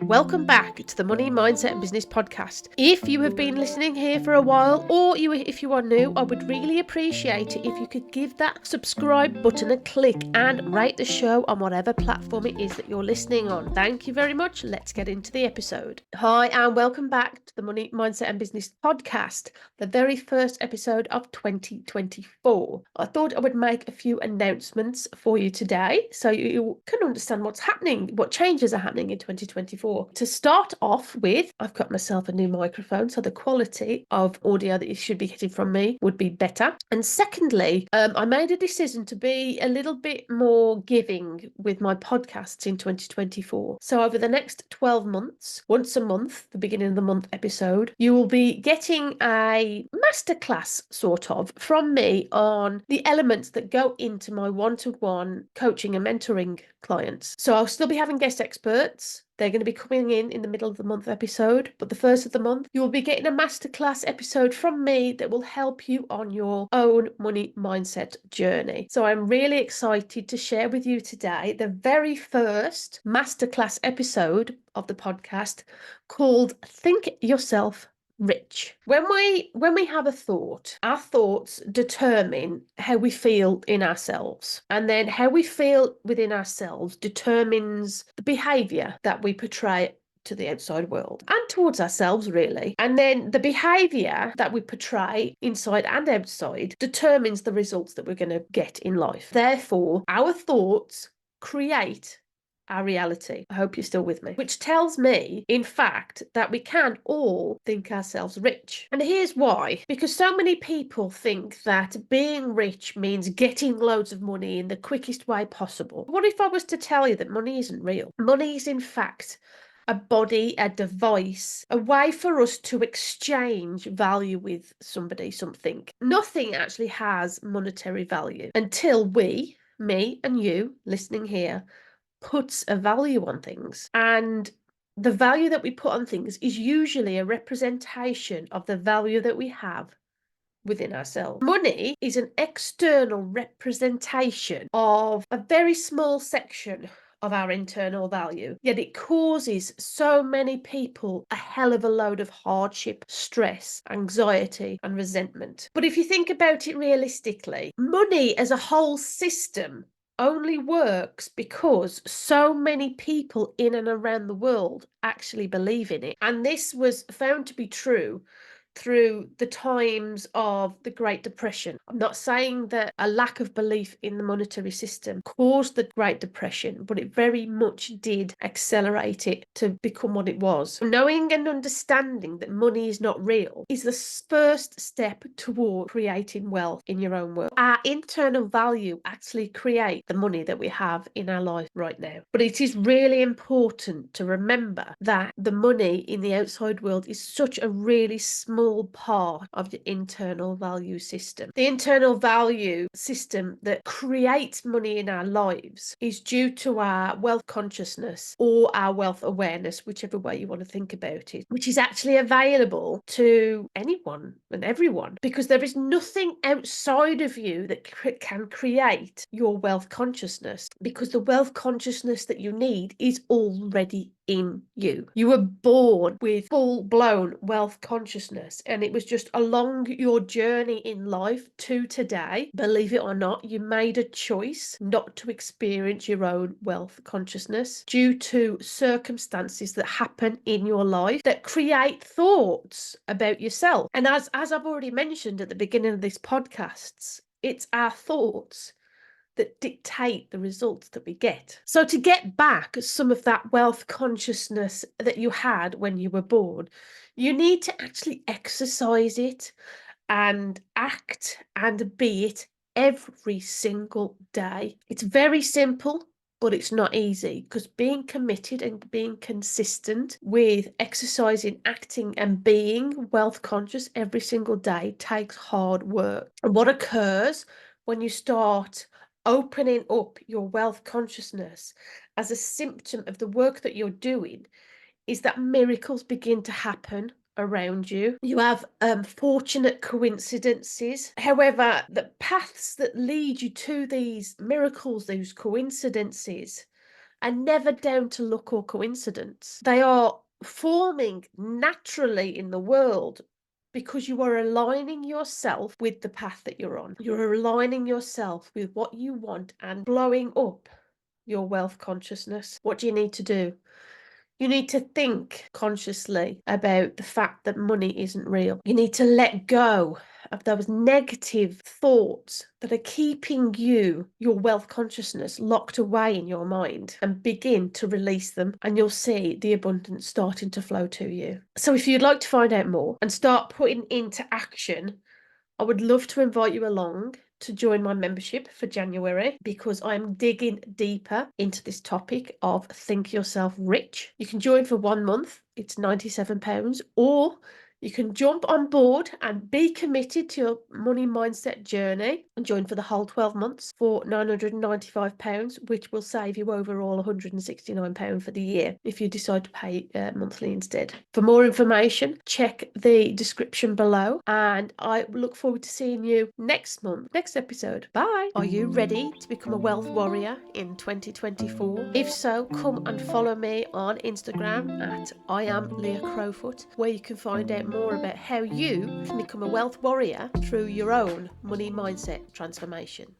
welcome back to the Money, Mindset and Business podcast. If you have been listening here for a while, or if you are new, I would really appreciate it if you could give that subscribe button a click and rate the show on whatever platform it is that you're listening on. Thank you very much. Let's get into the episode. Hi, and welcome back to the Money, Mindset and Business podcast, the very first episode of 2024. I thought I would make a few announcements for you today so you can understand what's happening, what changes are happening in 2024. To start off with, I've got myself a new microphone, so the quality of audio that you should be getting from me would be better. And secondly, I made a decision to be a little bit more giving with my podcasts in 2024. So over the next 12 months, once a month, the beginning of the month episode, you will be getting a masterclass sort of from me on the elements that go into my one-to-one coaching and mentoring clients. So I'll still be having guest experts. They're going to be coming in the middle of the month episode, but the first of the month, you will be getting a masterclass episode from me that will help you on your own money mindset journey. So I'm really excited to share with you today the very first masterclass episode of the podcast called Think Yourself Rich. When we have a thought, our thoughts determine how we feel in ourselves, and then how we feel within ourselves determines the behavior that we portray to the outside world and towards ourselves, really. And then the behavior that we portray inside and outside determines the results that we're going to get in life. Therefore, our thoughts create our reality. I hope you're still with me. Which tells me, in fact, that we can all think ourselves rich. And here's why. Because so many people think that being rich means getting loads of money in the quickest way possible. What if I was to tell you that money isn't real? Money is, in fact, a body, a device, a way for us to exchange value with somebody, something. Nothing actually has monetary value until we, me and you, listening here, puts a value on things. And the value that we put on things is usually a representation of the value that we have within ourselves. Money is an external representation of a very small section of our internal value, yet it causes so many people a hell of a load of hardship, stress, anxiety, and resentment. But if you think about it realistically, money as a whole system only works because so many people in and around the world actually believe in it. And this was found to be true through the times of the Great Depression. I'm not saying that a lack of belief in the monetary system caused the Great Depression, but it very much did accelerate it to become what it was. Knowing and understanding that money is not real is the first step toward creating wealth in your own world. Our internal value actually creates the money that we have in our life right now. But it is really important to remember that the money in the outside world is such a really small part of the internal value system. The internal value system that creates money in our lives is due to our wealth consciousness or our wealth awareness, whichever way you want to think about it, which is actually available to anyone and everyone, because there is nothing outside of you that can create your wealth consciousness, because the wealth consciousness that you need is already in you. You were born with full-blown wealth consciousness, and it was just along your journey in life to today, believe it or not, you made a choice not to experience your own wealth consciousness due to circumstances that happen in your life that create thoughts about yourself. And as I've already mentioned at the beginning of this podcast, it's our thoughts that dictate the results that we get. So to get back some of that wealth consciousness that you had when you were born, you need to actually exercise it and act and be it every single day. It's very simple, but it's not easy, because being committed and being consistent with exercising, acting and being wealth conscious every single day takes hard work. And what occurs when you start opening up your wealth consciousness as a symptom of the work that you're doing is that miracles begin to happen around you. You have fortunate coincidences. However, the paths that lead you to these miracles, those coincidences, are never down to luck or coincidence. They are forming naturally in the world because you are aligning yourself with the path that you're on. You're aligning yourself with what you want and blowing up your wealth consciousness. What do you need to do? You need to think consciously about the fact that money isn't real. You need to let go of those negative thoughts that are keeping your wealth consciousness, locked away in your mind, and begin to release them. And you'll see the abundance starting to flow to you. So if you'd like to find out more and start putting into action, I would love to invite you along to join my membership for January, because I'm digging deeper into this topic of think yourself rich. You can join for 1 month, it's £97, or you can jump on board and be committed to your money mindset journey and join for the whole 12 months for £995, which will save you overall £169 for the year if you decide to pay monthly instead. For more information, check the description below, and I look forward to seeing you next episode. Bye. Are you ready to become a wealth warrior in 2024? If so, come and follow me on Instagram at I am Leah Crowfoot, where you can find out more about how you can become a wealth warrior through your own money mindset transformation.